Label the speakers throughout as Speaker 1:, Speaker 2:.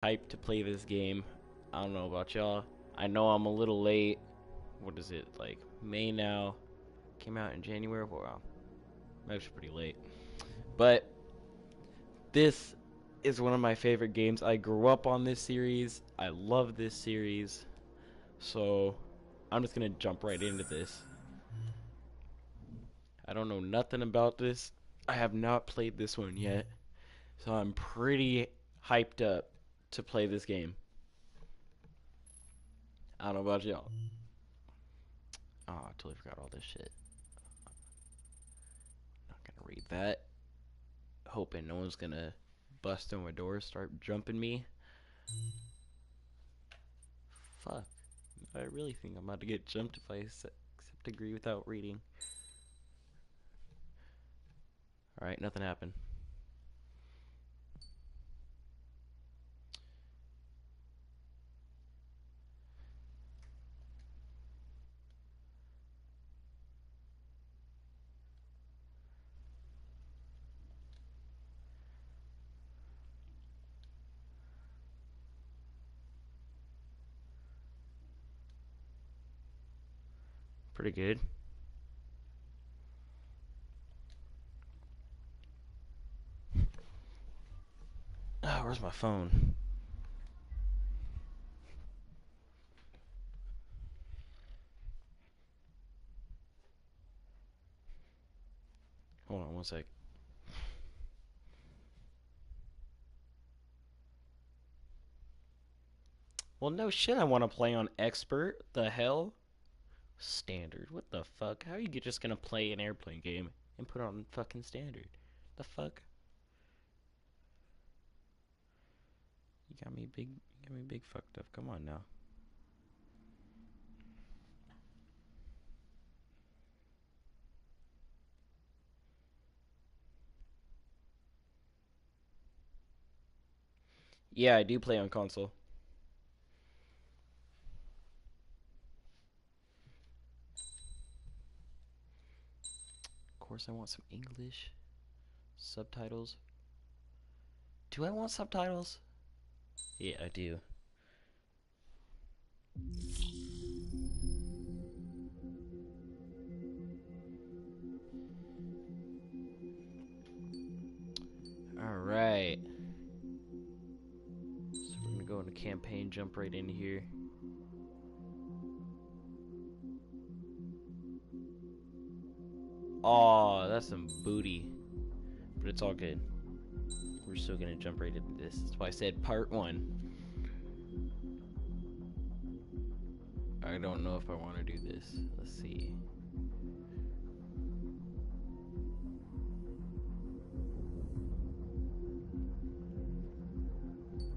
Speaker 1: hyped to play this game. I don't know about y'all. I know I'm a little late. What is it, like May now? Came out in January. Wow, that's pretty late. But this is one of my favorite games. I grew up on this series. I love this series. So I'm just gonna jump right into this. I don't know nothing about this. I have not played this one yet. So I'm pretty hyped up to play this game. I don't know about y'all. Oh, I totally forgot all this shit. Not gonna read that. Hoping no one's gonna bust through my door, start jumping me. Fuck. I really think I'm about to get jumped if I accept agree without reading. Alright, nothing happened. Pretty good. Oh, where's my phone? Hold on one sec. Well, no shit, I want to play on expert. The hell? Standard. What the fuck? How are you just gonna play an airplane game and put on fucking standard? The fuck? You got me big fucked up. Come on now. Yeah, I do play on console. Of course, I want some English subtitles. Do I want subtitles? Yeah, I do. Alright. So we're gonna go into campaign, jump right in here. Aw, that's some booty. But it's all good. We're still gonna jump right into this. That's why I said part 1. I don't know if I want to do this. Let's see.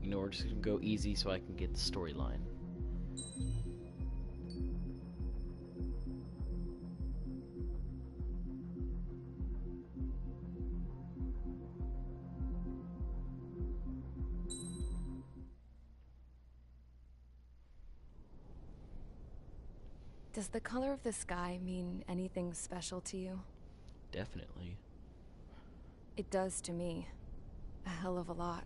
Speaker 1: You know, we're just gonna go easy so I can get the storyline.
Speaker 2: Does the color of the sky mean anything special to you?
Speaker 1: Definitely.
Speaker 2: It does to me. A hell of a lot.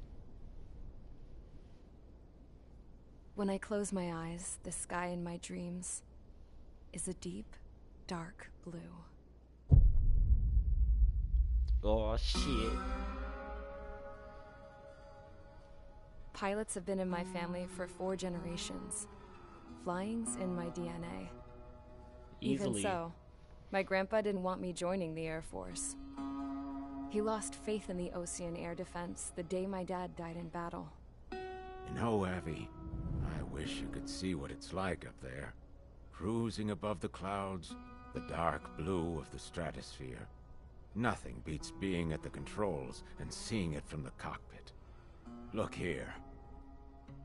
Speaker 2: When I close my eyes, the sky in my dreams is a deep, dark blue.
Speaker 1: Oh shit.
Speaker 2: Pilots have been in my family for 4 generations. Flying's in my DNA.
Speaker 1: Easily.
Speaker 2: Even so, my grandpa didn't want me joining the Air Force. He lost faith in the Ocean Air Defense the day my dad died in battle.
Speaker 3: You know, Abby, I wish you could see what it's like up there. Cruising above the clouds, the dark blue of the stratosphere. Nothing beats being at the controls and seeing it from the cockpit. Look here.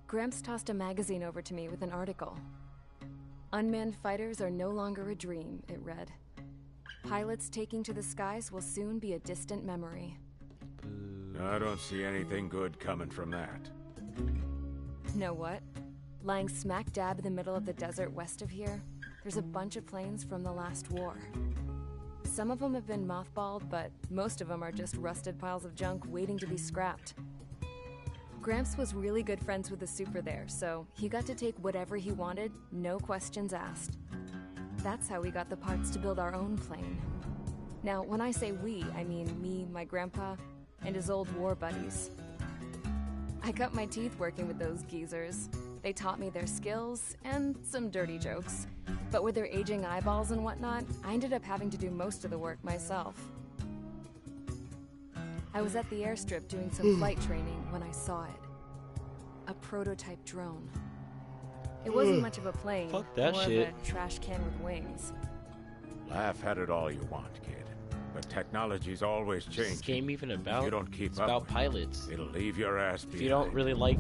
Speaker 2: Gramps tossed a magazine over to me with an article. Unmanned fighters are no longer a dream, it read. Pilots taking to the skies will soon be a distant memory.
Speaker 3: I don't see anything good coming from that.
Speaker 2: Know what? Lying smack dab in the middle of the desert west of here, there's a bunch of planes from the last war. Some of them have been mothballed, but most of them are just rusted piles of junk waiting to be scrapped. Gramps was really good friends with the super there, so he got to take whatever he wanted, no questions asked. That's how we got the parts to build our own plane. Now, when I say we, I mean me, my grandpa, and his old war buddies. I cut my teeth working with those geezers. They taught me their skills and some dirty jokes. But with their aging eyeballs and whatnot, I ended up having to do most of the work myself. I was at the airstrip doing some flight training when I saw it. A prototype drone. It wasn't much of a plane,
Speaker 1: Fuck that
Speaker 2: more
Speaker 1: shit.
Speaker 2: of a trash can with wings.
Speaker 3: Laugh at it all you want, kid. But technology's always
Speaker 1: What's this
Speaker 3: changing.
Speaker 1: game even about?
Speaker 3: You don't keep
Speaker 1: it's
Speaker 3: up
Speaker 1: about
Speaker 3: with it,
Speaker 1: pilots.
Speaker 3: It'll leave your ass behind.
Speaker 1: If you don't really like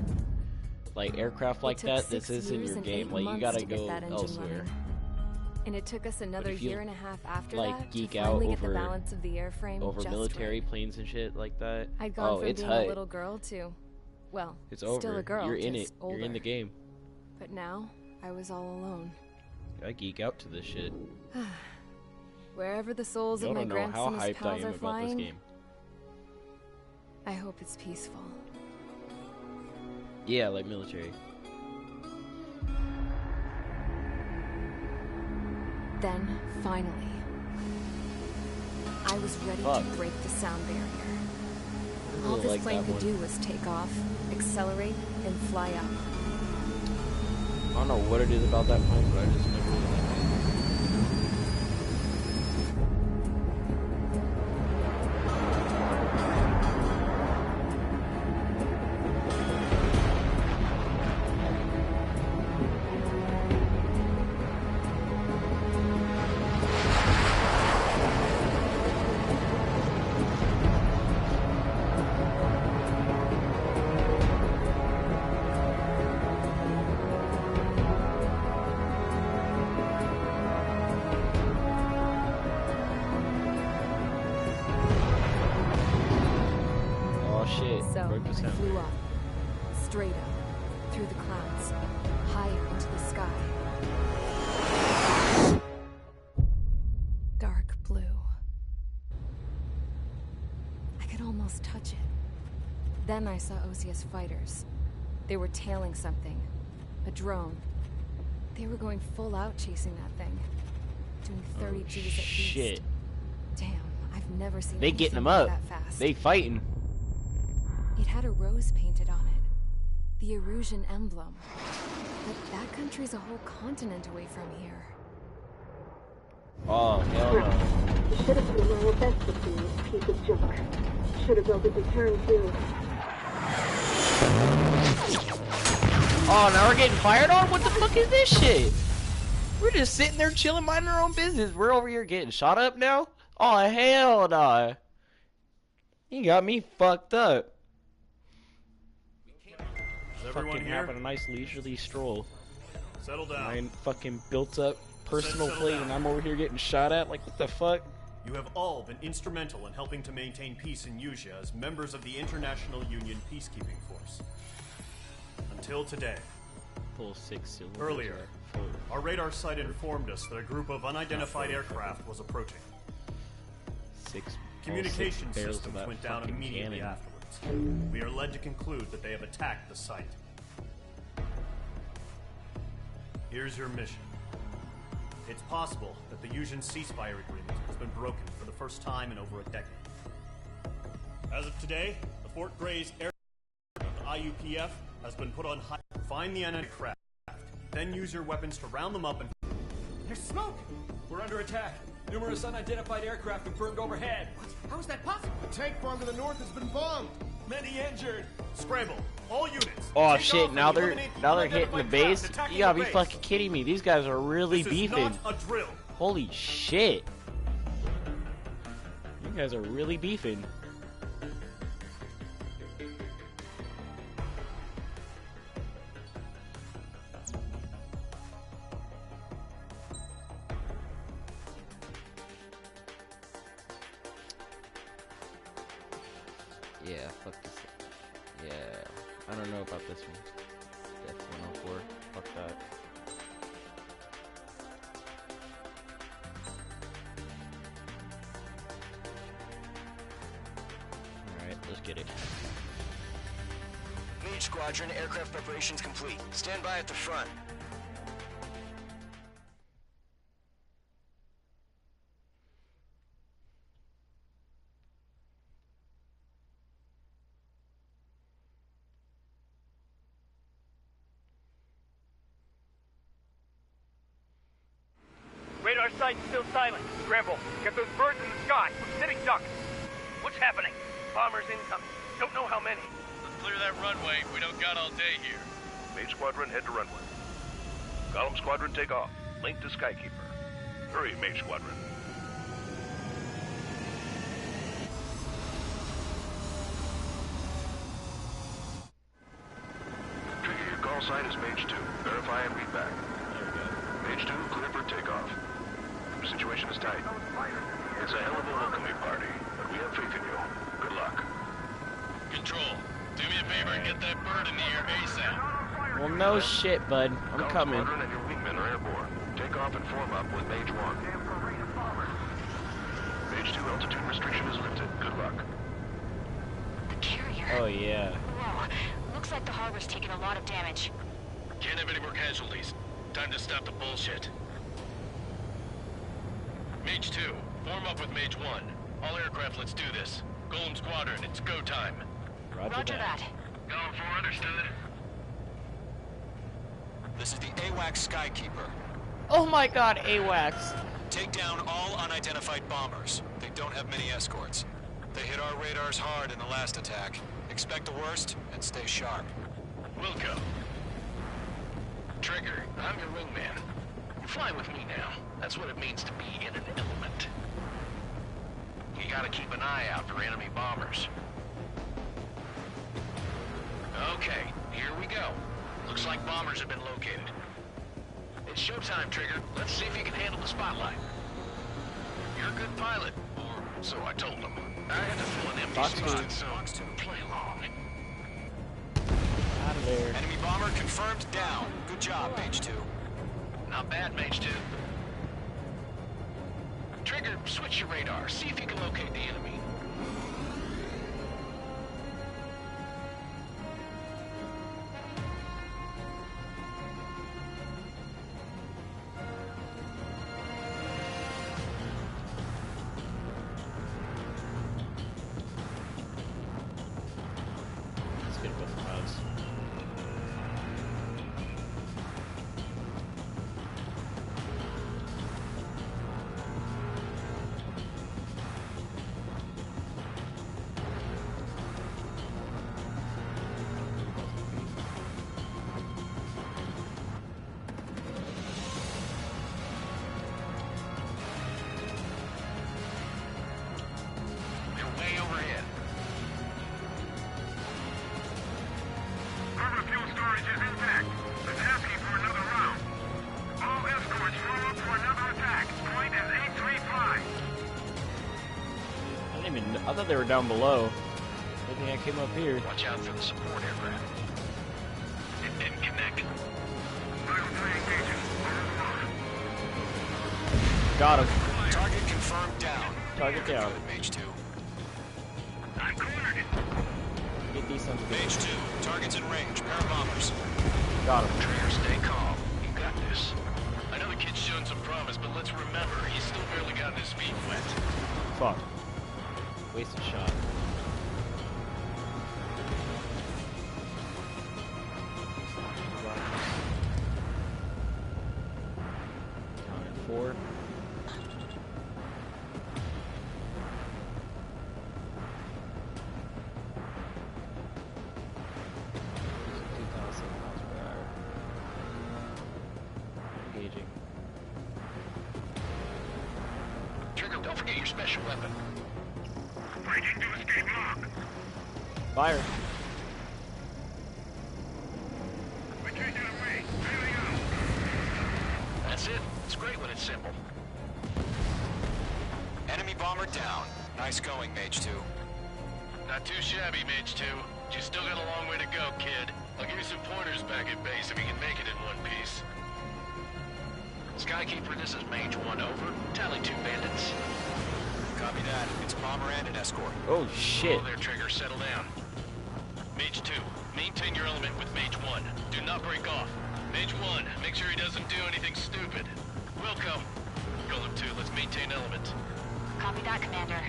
Speaker 1: aircraft like
Speaker 2: It took
Speaker 1: that, this
Speaker 2: 6
Speaker 1: isn't
Speaker 2: years
Speaker 1: your
Speaker 2: and
Speaker 1: game.
Speaker 2: 8
Speaker 1: Like you
Speaker 2: months
Speaker 1: gotta
Speaker 2: to get
Speaker 1: go
Speaker 2: that engine
Speaker 1: elsewhere.
Speaker 2: running. And it took us another
Speaker 1: if you,
Speaker 2: year and a half after
Speaker 1: like,
Speaker 2: that
Speaker 1: geek
Speaker 2: to
Speaker 1: out
Speaker 2: finally get the
Speaker 1: over-
Speaker 2: balance of the airframe
Speaker 1: Over
Speaker 2: just
Speaker 1: military
Speaker 2: right.
Speaker 1: planes and shit like that.
Speaker 2: I'd gone from
Speaker 1: it's
Speaker 2: being
Speaker 1: hype.
Speaker 2: a little girl to, well,
Speaker 1: It's over.
Speaker 2: still a girl,
Speaker 1: You're in it.
Speaker 2: just older.
Speaker 1: You're in the game.
Speaker 2: But now, I was all alone.
Speaker 1: I geek out to this shit.
Speaker 2: Wherever the souls
Speaker 1: Y'all
Speaker 2: of my
Speaker 1: don't know
Speaker 2: gramps
Speaker 1: how
Speaker 2: and his
Speaker 1: hyped I
Speaker 2: pals
Speaker 1: am
Speaker 2: are
Speaker 1: about this
Speaker 2: flying,
Speaker 1: game.
Speaker 2: I hope it's peaceful.
Speaker 1: Yeah, like military.
Speaker 2: Then, finally, I was ready
Speaker 1: Fuck.
Speaker 2: to break the sound barrier.
Speaker 1: I
Speaker 2: All
Speaker 1: really
Speaker 2: this
Speaker 1: like
Speaker 2: plane
Speaker 1: that
Speaker 2: could
Speaker 1: one.
Speaker 2: do was take off, accelerate, and fly up.
Speaker 1: I don't know what it is about that plane, but I just never really liked it. Oh shit,
Speaker 2: So,
Speaker 1: broke the
Speaker 2: I
Speaker 1: sound.
Speaker 2: flew up, straight up, through the clouds, higher into the sky. Dark blue. I could almost touch it. Then I saw Osius fighters. They were tailing something. A drone. They were going full out chasing that thing. Doing 30 Gs at least.
Speaker 1: Shit.
Speaker 2: Damn, I've never seen
Speaker 1: They getting
Speaker 2: anything
Speaker 1: them
Speaker 2: like
Speaker 1: up.
Speaker 2: that fast.
Speaker 1: They fighting.
Speaker 2: It had a rose painted on it. The Erusian emblem. But that country's a whole continent away from here.
Speaker 1: Oh hell no.
Speaker 4: You should have been my best with you, piece of junk. Should have built a return too.
Speaker 1: Oh, now we're getting fired on? What the fuck is this shit? We're just sitting there chilling, minding our own business. We're over here getting shot up now? Oh, hell nah. You got me fucked up.
Speaker 5: Is everyone
Speaker 1: Fucking
Speaker 5: here?
Speaker 1: having a nice leisurely stroll.
Speaker 5: Settle down.
Speaker 1: My fucking built up personal
Speaker 5: settle
Speaker 1: plane
Speaker 5: down.
Speaker 1: and I'm over here getting shot at? Like, what the fuck?
Speaker 5: You have all been instrumental in helping to maintain peace in Usha as members of the International Union Peacekeeping Force. Until today,
Speaker 1: Full 6 cylinders.
Speaker 5: Earlier.
Speaker 1: are full.
Speaker 5: our radar site informed us that a group of unidentified aircraft was approaching.
Speaker 1: 6
Speaker 5: Communication
Speaker 1: all 6 barrels of
Speaker 5: systems
Speaker 1: that
Speaker 5: went down
Speaker 1: fucking
Speaker 5: immediately
Speaker 1: cannon.
Speaker 5: afterwards. We are led to conclude that they have attacked the site. Here's your mission. It's possible that the Usian ceasefire agreement has been broken for the first time in over a decade. As of today, the Fort Gray's air of the IUPF has been put on high. Find the enemy craft, then use your weapons to round them up and...
Speaker 6: There's smoke! We're under attack. Numerous unidentified aircraft confirmed overhead.
Speaker 7: How is that possible? The tank farm to the north has been bombed.
Speaker 6: Many injured.
Speaker 5: Scramble! All units!
Speaker 1: Oh
Speaker 5: take
Speaker 1: shit,
Speaker 5: off
Speaker 1: now
Speaker 5: and
Speaker 1: they're
Speaker 5: eliminate the
Speaker 1: hitting the
Speaker 5: unidentified
Speaker 1: base?
Speaker 5: craft attacking
Speaker 1: You gotta
Speaker 5: the
Speaker 1: be
Speaker 5: base.
Speaker 1: fucking kidding me. These guys are really
Speaker 5: This
Speaker 1: beefing.
Speaker 5: is not a drill.
Speaker 1: Holy shit. You guys are really beefing. Yeah, fuck this. Yeah, I don't know about this one. Death 104. Fuck that. Alright, let's get it.
Speaker 8: Need Squadron. Aircraft preparations complete. Stand by at the front.
Speaker 9: Radar site's still silent. Scramble. Get those birds in the sky. We're sitting ducks. What's happening? Bombers incoming. Don't know how many.
Speaker 10: Let's clear that runway. We don't got all day here.
Speaker 11: Mage Squadron, head to runway. Column Squadron, take off. Link to Skykeeper. Hurry, Mage Squadron. Trigger, your call sign is Mage 2. Verify and read back. Mage 2, clear for takeoff. The situation is tight. It's a hell of a welcoming party, but we have faith in you. Good luck.
Speaker 10: Control, do me a favor and get that bird in the air ASAP.
Speaker 1: Well, no shit, bud. I'm coming.
Speaker 11: Squadron and your wingmen are airborne. Take off and form up with Mage 1. Mage 2, altitude restriction is lifted. Good luck.
Speaker 12: The carrier.
Speaker 1: Oh, yeah.
Speaker 12: Whoa. Looks like the harbor's taken a lot of damage.
Speaker 10: Can't have any more casualties. Time to stop the bullshit. Mage 2, form up with Mage 1. All aircraft, let's do this. Golem Squadron, it's go time.
Speaker 12: Roger that.
Speaker 10: Going for understood.
Speaker 8: This is the AWACS Skykeeper.
Speaker 1: Oh my god, AWACS.
Speaker 8: Take down all unidentified bombers. They don't have many escorts. They hit our radars hard in the last attack. Expect the worst and stay sharp.
Speaker 10: Wilco. Trigger, I'm your wingman. You're flying with me now. That's what it means to be in an element. You gotta keep an eye out for enemy bombers. Okay, here we go. Looks like bombers have been located. It's showtime, Trigger. Let's see if you can handle the spotlight. You're a good pilot, or so I told them. I had to fill an empty spot, so play along.
Speaker 1: Out of there.
Speaker 8: Enemy bomber confirmed down. Good job, Mage 2.
Speaker 10: Not bad, Mage 2. Trigger, switch your radar. See if you can locate the enemy.
Speaker 1: Let's get both clouds. I thought they were down below. I think I came up here.
Speaker 10: Watch out for the support aircraft. It didn't connect.
Speaker 1: Got him.
Speaker 8: Target confirmed down.
Speaker 1: Target down.
Speaker 8: Good, Mage 2.
Speaker 10: I'm cornered it.
Speaker 1: Get these sons of
Speaker 8: Mage 2, targets in range. Pair of bombers.
Speaker 1: Got him.
Speaker 10: Trigger, stay calm. You got this. I know the kid's showing some promise, but let's remember, he's still barely gotten his feet wet.
Speaker 1: Fuck. Wasted shot. Down in 4. Engaging.
Speaker 10: Trigger, don't forget your special weapon.
Speaker 11: Breaking to escape lock.
Speaker 1: Fire.
Speaker 11: We can't get away. Clearing out.
Speaker 10: That's it. It's great when it's simple.
Speaker 8: Enemy bomber down. Nice going, Mage 2.
Speaker 10: Not too shabby, Mage 2. You still got a long way to go, kid. I'll give you some pointers back at base if you can make it in one piece. Skykeeper, this is Mage 1, over. Tally 2 bandits.
Speaker 8: Copy that. It's bomber and an escort.
Speaker 1: Oh shit.
Speaker 10: Whoa there, Trigger. Settle down. Mage 2, maintain your element with Mage 1. Do not break off. Mage 1, make sure he doesn't do anything stupid. Wilco. Golem 2, let's maintain element.
Speaker 12: Copy that, Commander.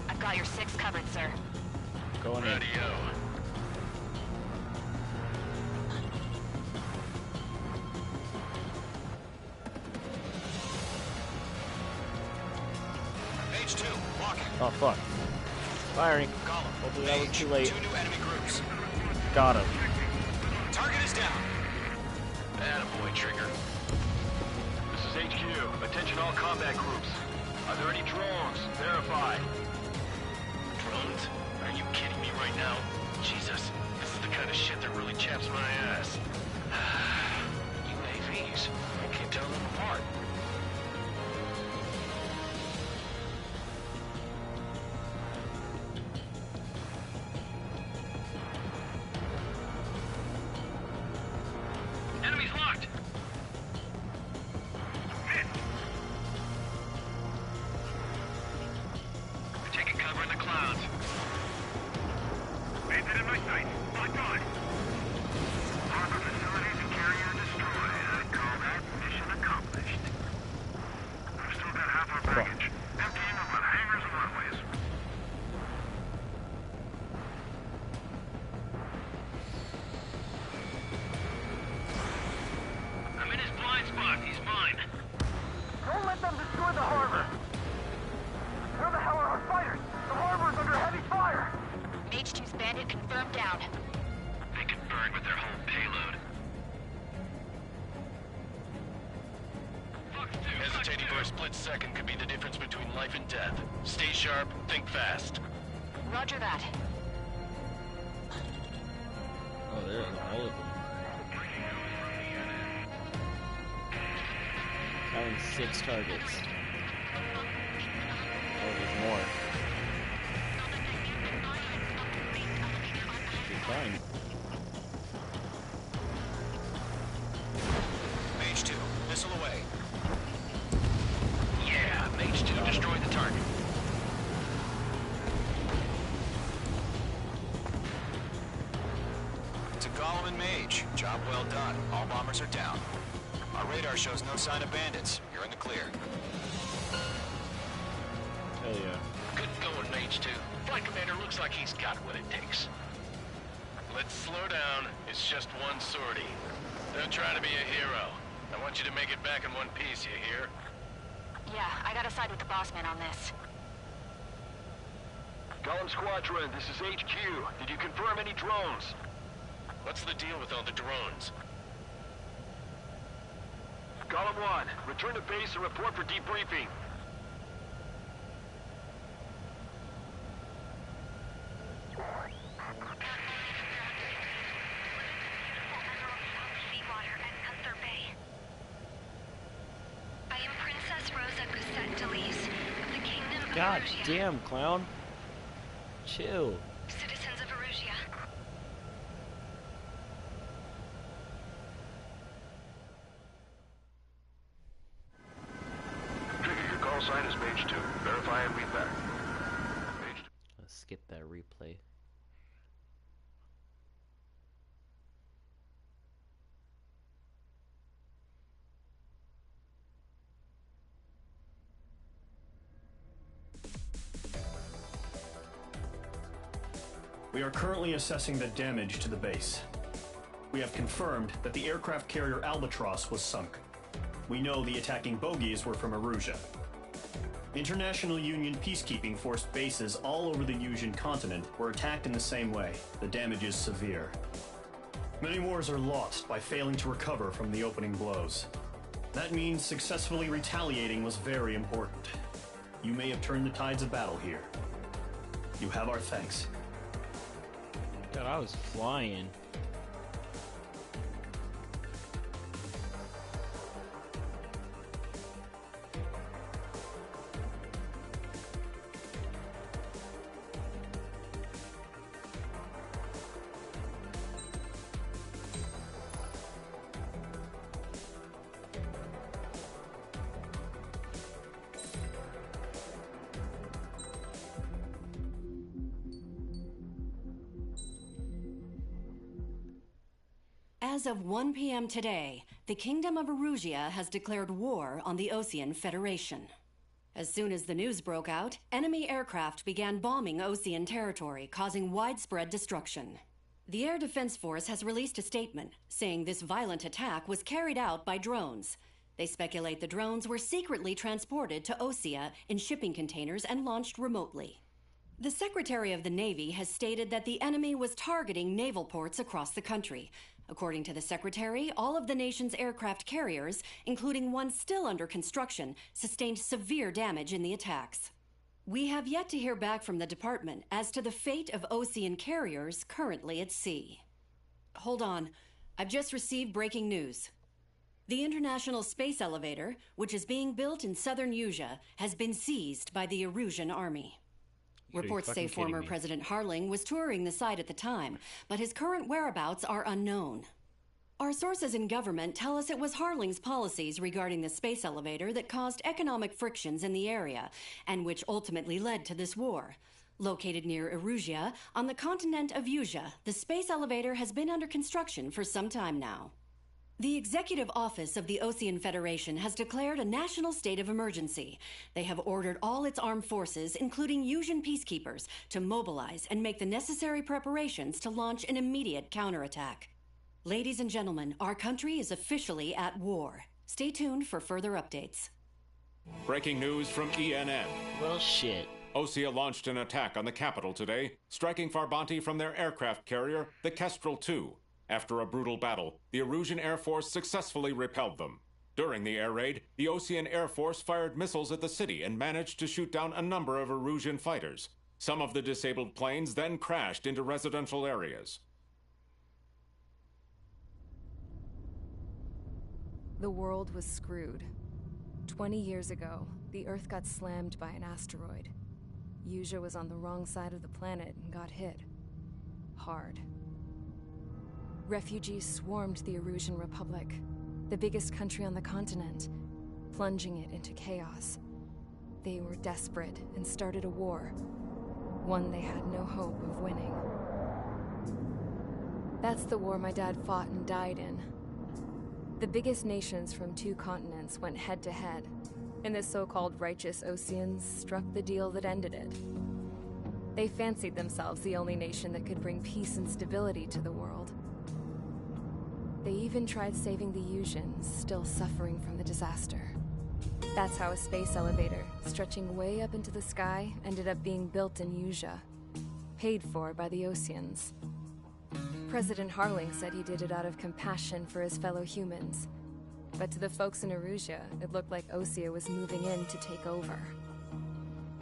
Speaker 12: I've got your 6 covered, sir.
Speaker 1: Going in.
Speaker 10: Radio.
Speaker 8: Mage 2, walking.
Speaker 1: Oh, fuck. Firing.
Speaker 8: Column.
Speaker 1: Hopefully that was
Speaker 8: Mage,
Speaker 1: too late.
Speaker 8: 2 new enemy groups.
Speaker 1: Got him.
Speaker 8: Target is down.
Speaker 10: Attaboy, Trigger.
Speaker 11: This is HQ. Attention all combat groups. Are there any drones? Verify.
Speaker 10: Drones? Are you kidding me right now? Jesus, this is the kind of shit that really chaps my ass. UAVs. I can't tell them apart. Enemies locked! We're taking cover in the clouds.
Speaker 9: Bandit in my sight. Locked on. Harbor facilities and carrier destroyed. I'd call that mission accomplished. We've still got half our baggage. Emptying them on hangars and runways.
Speaker 10: I'm in his blind spot. He's mine.
Speaker 9: Don't let them destroy the harbor. Where the hell are our fighters? The harbor's under heavy fire.
Speaker 12: Mage 2's bandit confirmed down.
Speaker 10: They can burn with their whole payload. Hesitating for a split second could be the difference between life and death. Stay sharp, think fast.
Speaker 12: Roger that.
Speaker 1: Oh, there's all of them. Having 6 targets. Oh, there's more. You're fine.
Speaker 8: Mage 2, missile away.
Speaker 10: Yeah, Mage 2 destroyed the target.
Speaker 8: To Golem and Mage, job well done. All bombers are down. Our radar shows no sign of bandits. You're in the clear.
Speaker 1: Hell yeah.
Speaker 10: Good going, Mage 2. Flight Commander looks like he's got what it takes. Let's slow down. It's just one sortie. Don't try to be a hero. I want you to make it back in one piece, you hear?
Speaker 12: Yeah, I gotta side with the boss man on this.
Speaker 11: Golem Squadron, this is HQ. Did you confirm any drones?
Speaker 10: What's the deal with all the drones?
Speaker 11: Golem 1, return to base and report for debriefing.
Speaker 1: God damn, clown. Chill.
Speaker 12: Citizens of Erusia.
Speaker 11: Trigger, your call sign is Mage 2. Verify and read back. Mage 2.
Speaker 1: Let's skip that replay.
Speaker 5: We are currently assessing the damage to the base. We have confirmed that the aircraft carrier Albatross was sunk. We know the attacking bogies were from Erusia. International Union peacekeeping force bases all over the Usian continent were attacked in the same way. The damage is severe. Many wars are lost by failing to recover from the opening blows. That means successfully retaliating was very important. You may have turned the tides of battle here. You have our thanks.
Speaker 1: God, I was flying.
Speaker 13: As of 1 p.m. today, the Kingdom of Erusia has declared war on the Osean Federation. As soon as the news broke out, enemy aircraft began bombing Osean territory, causing widespread destruction. The Air Defense Force has released a statement saying this violent attack was carried out by drones. They speculate the drones were secretly transported to Osea in shipping containers and launched remotely. The Secretary of the Navy has stated that the enemy was targeting naval ports across the country. According to the Secretary, all of the nation's aircraft carriers, including one still under construction, sustained severe damage in the attacks. We have yet to hear back from the department as to the fate of Osean carriers currently at sea. Hold on. I've just received breaking news. The International Space Elevator, which is being built in southern Erusia, has been seized by the Erusian army. Reports say former President Harling was touring the site at the time, but his current whereabouts are unknown. Our sources in government tell us it was Harling's policies regarding the space elevator that caused economic frictions in the area, and which ultimately led to this war. Located near Erusia, on the continent of Erusia, the space elevator has been under construction for some time now. The Executive Office of the Osean Federation has declared a national state of emergency. They have ordered all its armed forces, including Erusian peacekeepers, to mobilize and make the necessary preparations to launch an immediate counterattack. Ladies and gentlemen, our country is officially at war. Stay tuned for further updates.
Speaker 3: Breaking news from ENN.
Speaker 1: Well, shit.
Speaker 3: Osea launched an attack on the capital today, striking Farbanti from their aircraft carrier, the Kestrel II. After a brutal battle, the Erusian Air Force successfully repelled them. During the air raid, the Osean Air Force fired missiles at the city and managed to shoot down a number of Erusian fighters. Some of the disabled planes then crashed into residential areas.
Speaker 2: The world was screwed. 20 years ago, the Earth got slammed by an asteroid. Erusia was on the wrong side of the planet and got hit. Hard. Refugees swarmed the Erusian Republic, the biggest country on the continent, plunging it into chaos. They were desperate and started a war, one they had no hope of winning. That's the war my dad fought and died in. The biggest nations from 2 continents went head-to-head, and the so-called righteous Oseans struck the deal that ended it. They fancied themselves the only nation that could bring peace and stability to the world. They even tried saving the Erusians, still suffering from the disaster. That's how a space elevator, stretching way up into the sky, ended up being built in Erusia, paid for by the Oseans. President Harling said he did it out of compassion for his fellow humans. But to the folks in Erusia, it looked like Osea was moving in to take over.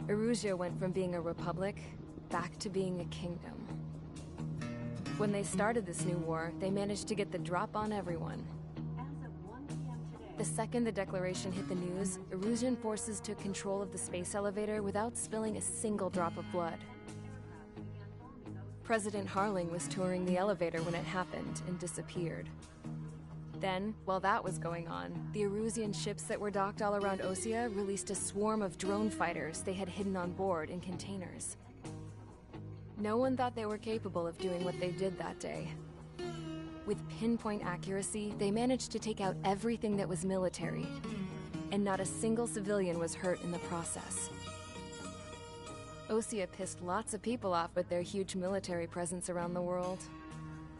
Speaker 2: Erusia went from being a republic back to being a kingdom. When they started this new war, they managed to get the drop on everyone. The second the declaration hit the news, Erusian forces took control of the space elevator without spilling a single drop of blood. President Harling was touring the elevator when it happened and disappeared. Then, while that was going on, the Erusian ships that were docked all around Osea released a swarm of drone fighters they had hidden on board in containers. No one thought they were capable of doing what they did that day. With pinpoint accuracy, they managed to take out everything that was military, and not a single civilian was hurt in the process. Osea pissed lots of people off with their huge military presence around the world.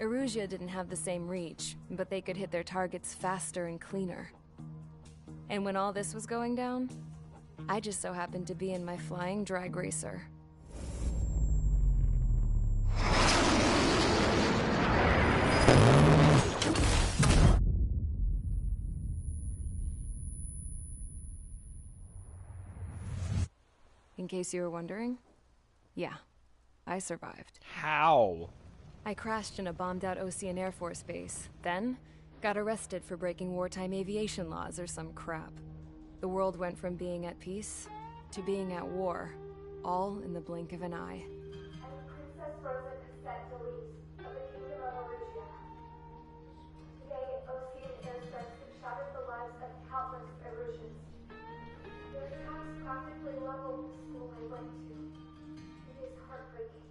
Speaker 2: Erusia didn't have the same reach, but they could hit their targets faster and cleaner. And when all this was going down, I just so happened to be in my flying drag racer. In case you were wondering, yeah, I survived.
Speaker 1: How?
Speaker 2: I crashed in a bombed-out Osean Air Force base, then got arrested for breaking wartime aviation laws or some crap. The world went from being at peace to being at war, all in the blink of an eye.
Speaker 4: Princess Rosa Cassette Delise of the Kingdom of Erusia. Today, Osean airstrikes have shattered the lives of countless Erusians. Their attacks practically leveled the school I went to. It is heartbreaking.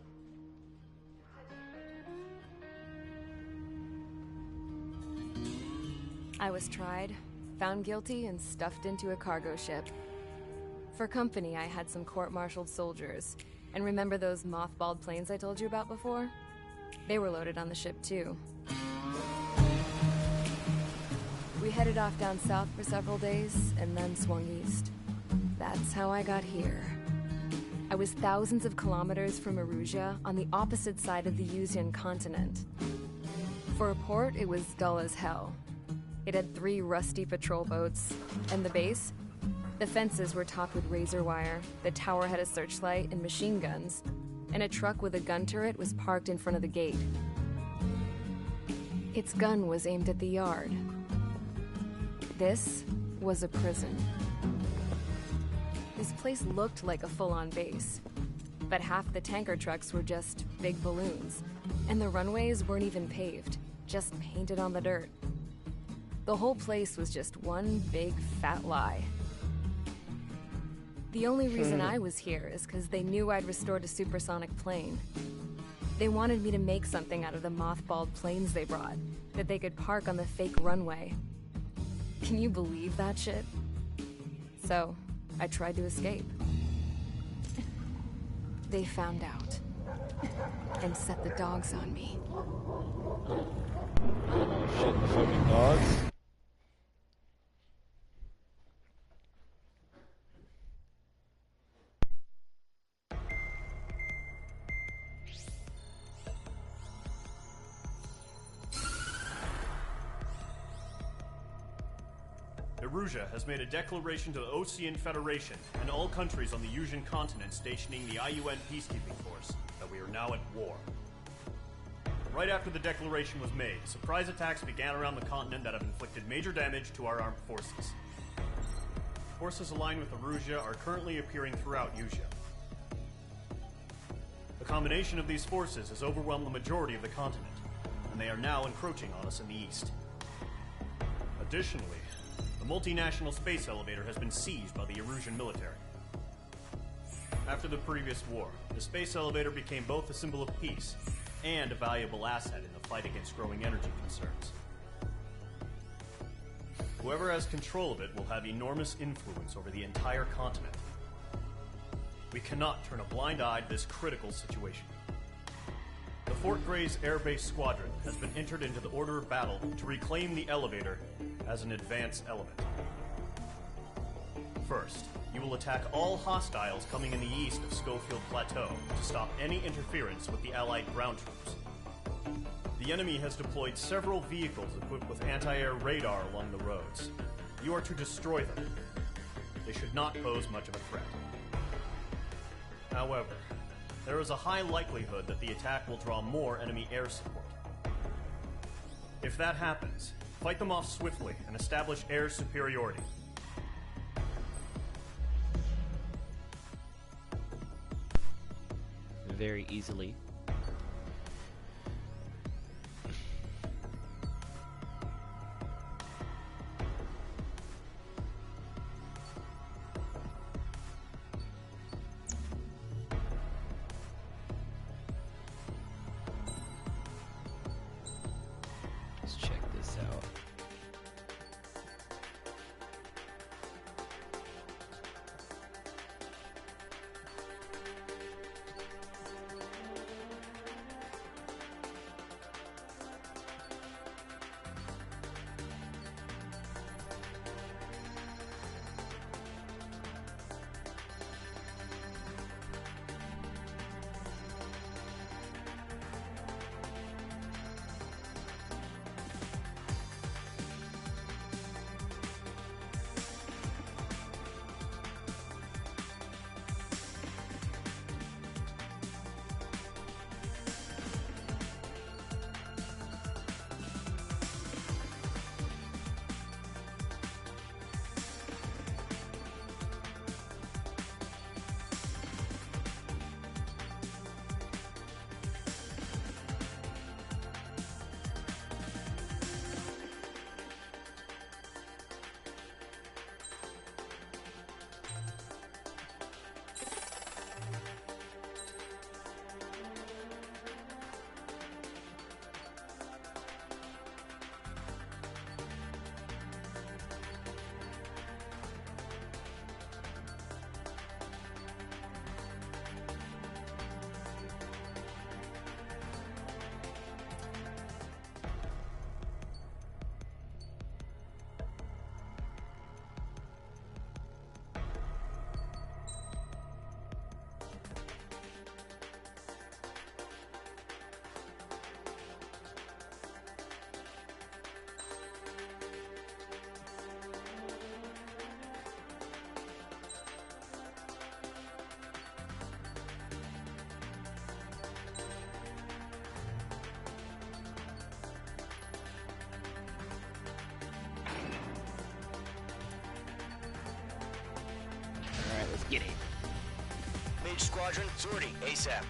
Speaker 2: I was tried, found guilty, and stuffed into a cargo ship. For company, I had some court-martialed soldiers. And remember those mothballed planes I told you about before? They were loaded on the ship, too. We headed off down south for several days, and then swung east. That's how I got here. I was thousands of kilometers from Erusia, on the opposite side of the Yuzian continent. For a port, it was dull as hell. It had 3 rusty patrol boats, and the base? The fences were topped with razor wire, the tower had a searchlight and machine guns, and a truck with a gun turret was parked in front of the gate. Its gun was aimed at the yard. This was a prison. This place looked like a full-on base, but half the tanker trucks were just big balloons, and the runways weren't even paved, just painted on the dirt. The whole place was just one big fat lie. The only reason I was here is because they knew I'd restored a supersonic plane. They wanted me to make something out of the mothballed planes they brought, that they could park on the fake runway. Can you believe that shit? So, I tried to escape. They found out. And set the dogs on me.
Speaker 1: Oh shit, the fucking dogs?
Speaker 5: Erusia has made a declaration to the Osean Federation and all countries on the Yuzian continent stationing the IUN peacekeeping force that we are now at war. Right after the declaration was made, surprise attacks began around the continent that have inflicted major damage to our armed forces. Forces aligned with Erusia are currently appearing throughout Yusia. The combination of these forces has overwhelmed the majority of the continent, and they are now encroaching on us in the east. Additionally, the multinational space elevator has been seized by the Erusian military. After the previous war, the space elevator became both a symbol of peace and a valuable asset in the fight against growing energy concerns. Whoever has control of it will have enormous influence over the entire continent. We cannot turn a blind eye to this critical situation. The Fort Gray's Air Base Squadron has been entered into the order of battle to reclaim the elevator as an advance element. First, you will attack all hostiles coming in the east of Schofield Plateau to stop any interference with the Allied ground troops. The enemy has deployed several vehicles equipped with anti-air radar along the roads. You are to destroy them. They should not pose much of a threat. However, there is a high likelihood that the attack will draw more enemy air support. If that happens, fight them off swiftly and establish air superiority.
Speaker 1: Very easily. Let's check this out.
Speaker 10: get it. Mage Squadron, sortie, ASAP.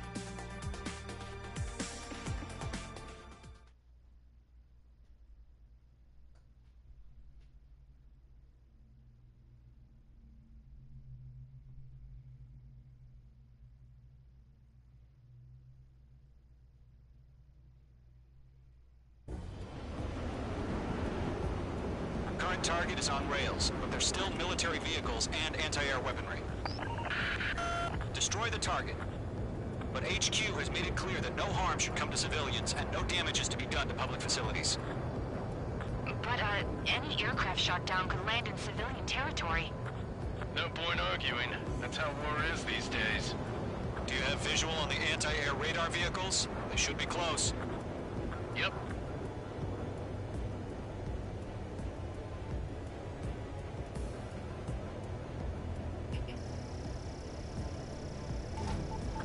Speaker 8: Current target is on rails, but there's still military vehicles and anti-air weaponry. Destroy the target. But HQ has made it clear that no harm should come to civilians and no damage is to be done to public facilities.
Speaker 12: But, any aircraft shot down could land in civilian territory.
Speaker 11: No point arguing. That's how war is these days.
Speaker 8: Do you have visual on the anti-air radar vehicles? They should be close.
Speaker 11: Yep.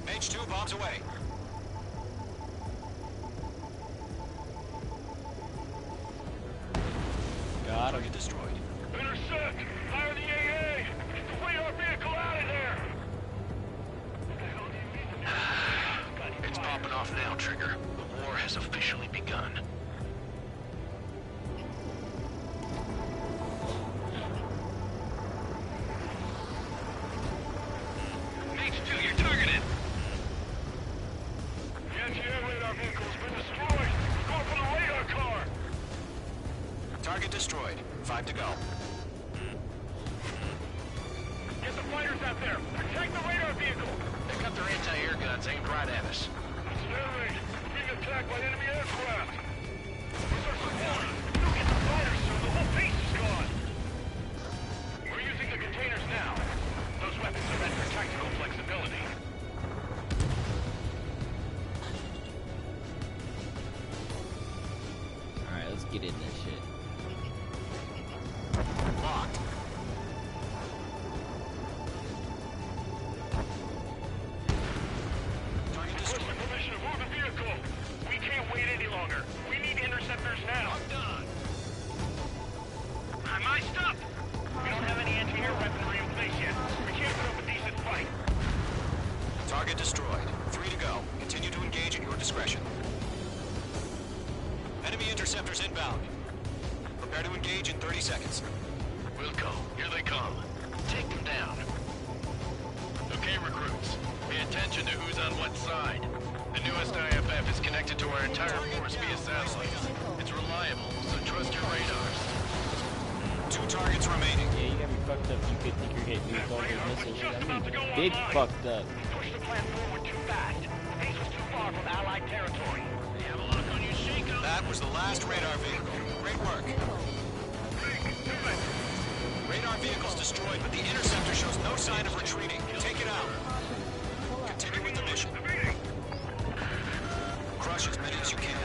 Speaker 8: Mage 2 bombs away.
Speaker 1: Got him.
Speaker 8: Target destroyed.
Speaker 9: Intercept! Fire the AA! Get the radar vehicle out of there!
Speaker 10: It's popping off now, Trigger. The war has officially begun.
Speaker 9: Mage 2, you're targeted! The anti-air radar vehicle's been destroyed! We're going for the radar car!
Speaker 8: Target destroyed. 5 to go.
Speaker 9: Get the fighters out there! Protect the radar vehicle!
Speaker 10: They've got their anti-air guns aimed right at us.
Speaker 9: It's an air raid! We're being attacked by enemy aircraft! Where's our support? If we don't get the fighters, sir, the whole base is gone! We're using the containers now. Those weapons are meant for tactical flexibility.
Speaker 1: Alright, let's get in this shit.
Speaker 8: Locked. Target destroyed.
Speaker 9: Requesting permission to move the vehicle! We can't wait any longer! We need interceptors now!
Speaker 10: Done.
Speaker 9: I mic'd up! We don't have any anti-air weaponry in place yet. We can't put up a decent fight.
Speaker 8: Target destroyed. 3 to go. Continue to engage at your discretion. Enemy interceptors inbound. Prepare to engage in 30 seconds.
Speaker 10: We'll go. Here they come. Take them down.
Speaker 11: Okay, recruits. Pay attention to who's on what side. The newest IFF is connected to our entire force via satellite. It's reliable, so trust your radars.
Speaker 8: 2 targets remaining.
Speaker 1: Yeah, you got me fucked up. You could think you're getting these all those missiles. You got me big fucked up.
Speaker 9: Push the plan forward too fast. The base was too far from Allied territory.
Speaker 10: They have a lock on you, Shaco.
Speaker 8: That was the last radar vehicle. Great work. Radar vehicle's destroyed, but the interceptor shows no sign of retreating. Take it out. Continue with the mission. Crush as many as you can.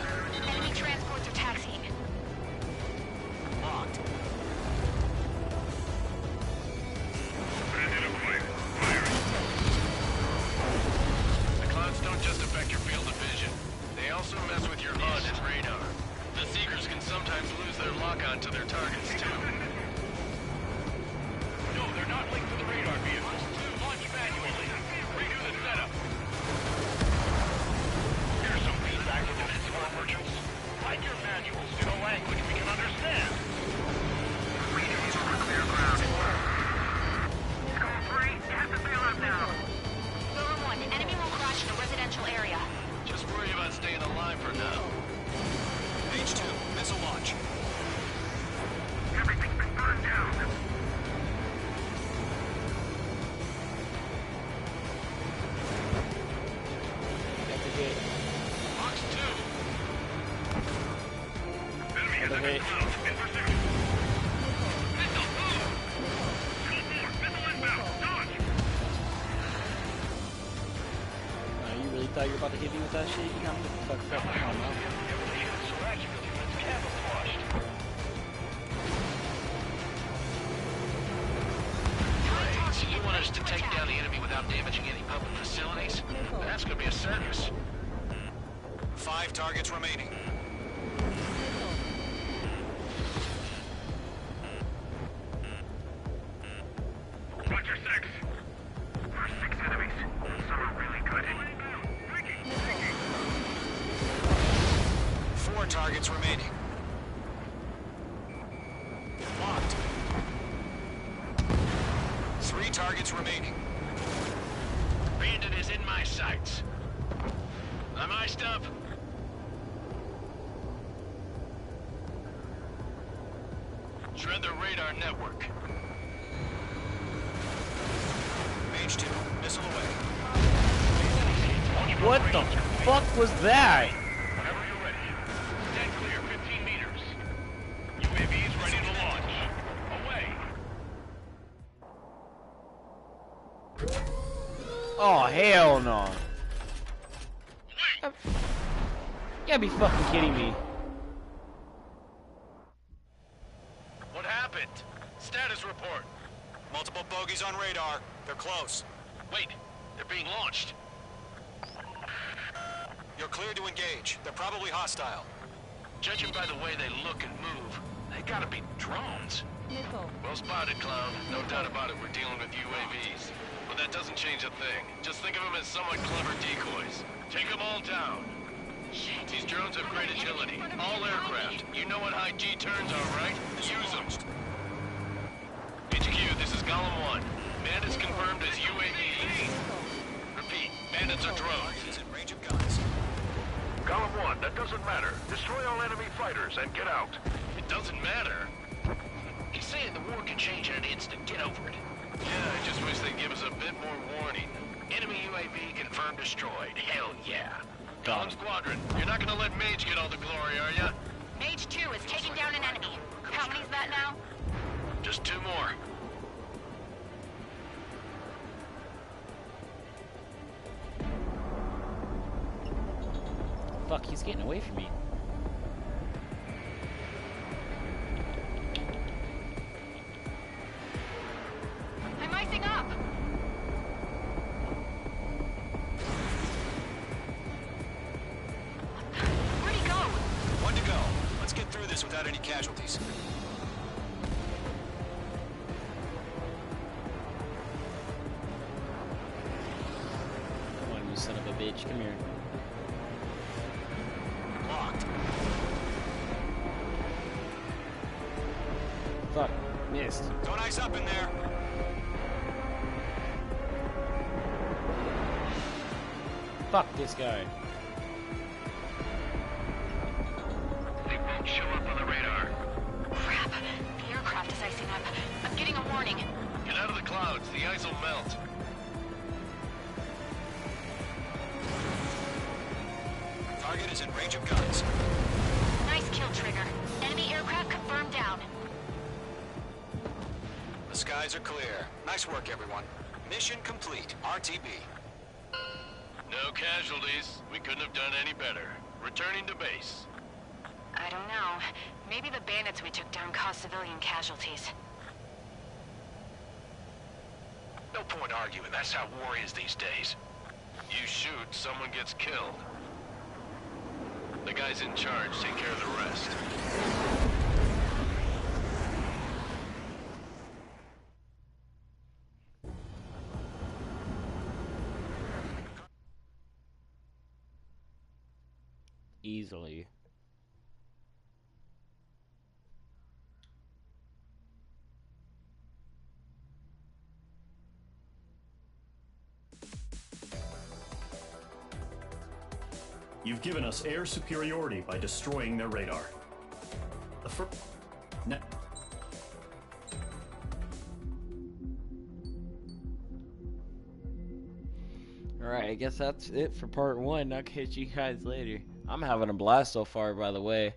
Speaker 12: Enemy transports are taxiing.
Speaker 8: Locked.
Speaker 11: The clouds don't just affect your field of vision. They also mess with your HUD and radar. The Seekers can sometimes lose their lock-on to their targets, too.
Speaker 9: No, they're not linked to the radar vehicles. Launch manually. Redo the setup. Here's some feedback from defensive merchants. Write your manuals in a language we can understand.
Speaker 7: Readings over clear ground. Call 3, you have to bail out now.
Speaker 12: Lower 1, enemy will crash in a residential area.
Speaker 11: Just worry about staying alive for now.
Speaker 8: H2, missile launch.
Speaker 7: Everything's been burned down.
Speaker 1: Got the hit.
Speaker 11: Box 2.
Speaker 9: Enemy
Speaker 1: Got the hit.
Speaker 9: in pursuit. Missile, move! Call 4, missile inbound. Dodge!
Speaker 1: You really thought you were about to hit me with that shit? You got me fucked up. Come on now.
Speaker 10: So you want us to take down the enemy without damaging any public facilities? That's gonna be a circus.
Speaker 8: 5 targets remaining.
Speaker 9: Roger 6.
Speaker 8: targets remaining.
Speaker 10: Bandit is in my sights. I'm iced up. Shred the radar network.
Speaker 8: Mage 2, missile away.
Speaker 1: What the fuck was that?
Speaker 10: Whenever you're ready. Dead clear, 15 meters. UAVs ready to launch. Away.
Speaker 1: Oh, hell no. You gotta be fucking kidding me.
Speaker 10: What happened? Status report.
Speaker 8: Multiple bogies on radar. They're close.
Speaker 10: Wait, they're being launched.
Speaker 8: You're clear to engage. They're probably hostile.
Speaker 10: Judging by the way they look and move, they gotta be drones. Well spotted, Clown. No doubt about it, we're dealing with UAVs. But that doesn't change a thing. Just think of them as somewhat clever decoys. Take them all down. These drones have great agility. All aircraft. You know what high G turns are, right? Use them. HQ, this is Golem 1. Bandits confirmed as UAVs. Repeat, bandits are drones.
Speaker 8: Target is in range of guns.
Speaker 11: Column 1, that doesn't matter. Destroy all enemy fighters and get out.
Speaker 10: It doesn't matter. He's saying the war can change in an instant. Get over it. Yeah, I just wish they'd give us a bit more warning. Enemy UAV confirmed destroyed. Hell yeah. Golem Squadron, you're not gonna let Mage get all the glory, are ya?
Speaker 12: Mage 2 is taking down an enemy. How many's that now?
Speaker 10: Just 2 more.
Speaker 1: Fuck, he's getting away from me.
Speaker 12: I'm icing up. Where'd he go?
Speaker 8: One to go. Let's get through this without any casualties.
Speaker 1: Come on, you son of a bitch. Come here.
Speaker 8: Locked.
Speaker 1: Fuck. Missed.
Speaker 8: Don't ice up in there.
Speaker 1: Fuck this guy.
Speaker 10: They won't show up on the radar.
Speaker 12: Crap. The aircraft is icing up. I'm getting a warning.
Speaker 10: Get out of the clouds. The ice will melt.
Speaker 8: Target is in range of guns.
Speaker 12: Nice kill, Trigger. Enemy aircraft confirmed down.
Speaker 8: The skies are clear. Nice work, everyone. Mission complete. RTB.
Speaker 10: No casualties. We couldn't have done any better. Returning to base.
Speaker 12: I don't know. Maybe the bandits we took down caused civilian casualties.
Speaker 10: No point arguing. That's how war is these days. You shoot, someone gets killed. The guys in charge take care of the rest.
Speaker 1: Easily.
Speaker 5: You've given us air superiority by destroying their radar. The first...
Speaker 1: Alright, I guess that's it for part 1. I'll catch you guys later. I'm having a blast so far, by the way.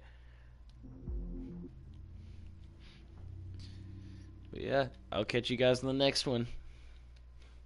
Speaker 1: But yeah, I'll catch you guys in the next one.